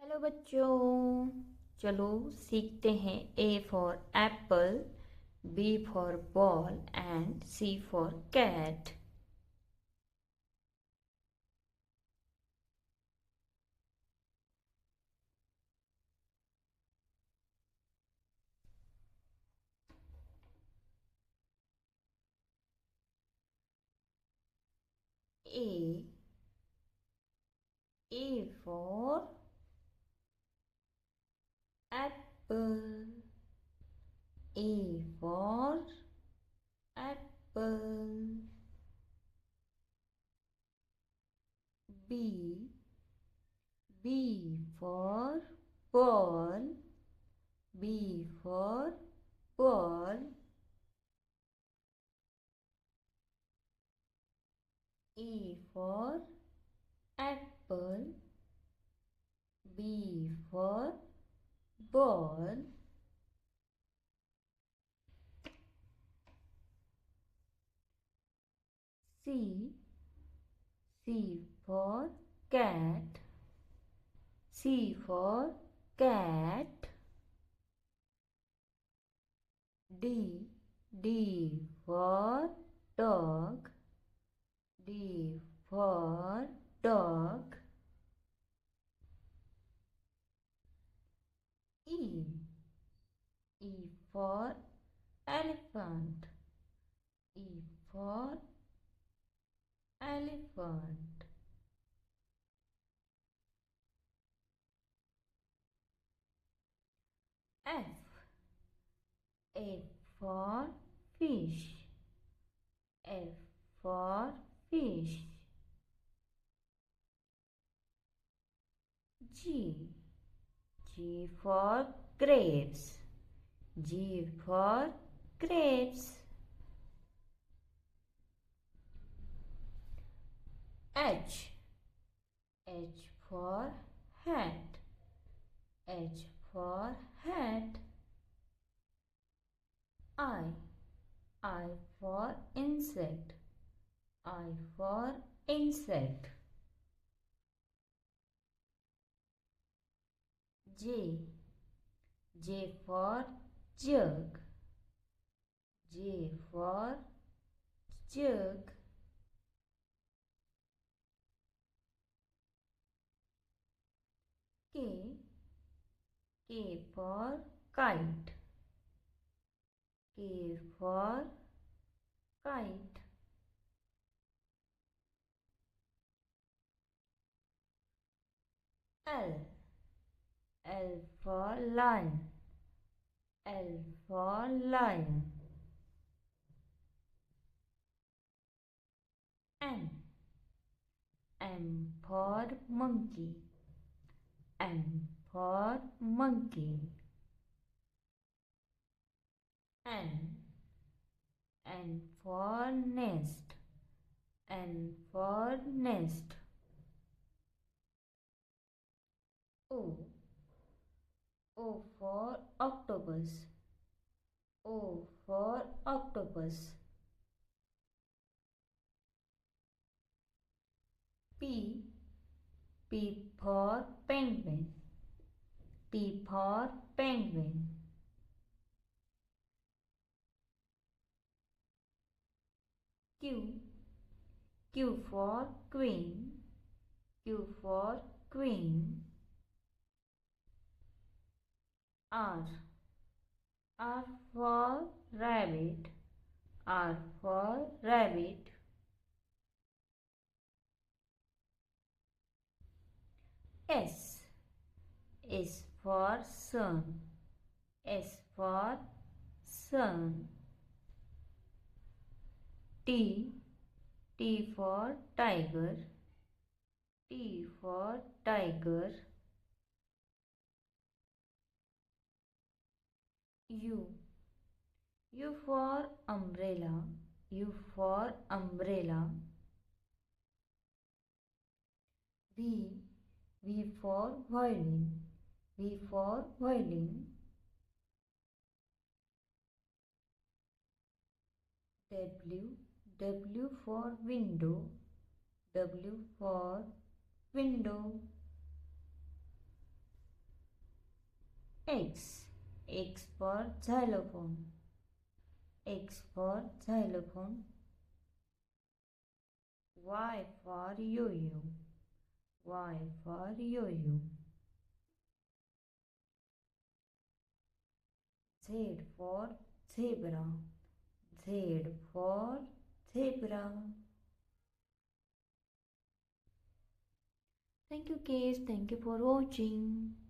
Hello बच्चों, चलो सीखते हैं। A for apple, B for ball and C for cat. A A for apple, A for apple. B B for ball, B for ball. A for apple, B for ball. C for cat, C for cat. D for dog, D for dog. E for elephant, E for elephant. F for fish, F for fish. G for grapes, G for grapes. H for hat, H for hat. I for insect, I for insect. J for jug, J for jug. K for kite, K for kite. L for lion, L for lion. M for monkey, M for monkey. N for nest, N for nest. O for octopus, O for octopus. P for penguin, P for penguin. Q for queen, Q for queen. R for rabbit, R for rabbit. S for sun, S for sun. T for tiger, T for tiger. U for umbrella, U for umbrella. V for violin, V for violin. W for window, W for window. X. X for xylophone. X for xylophone. Y for yo-yo. Y for yo-yo. Z for zebra. Z for zebra. Thank you kids. Thank you for watching.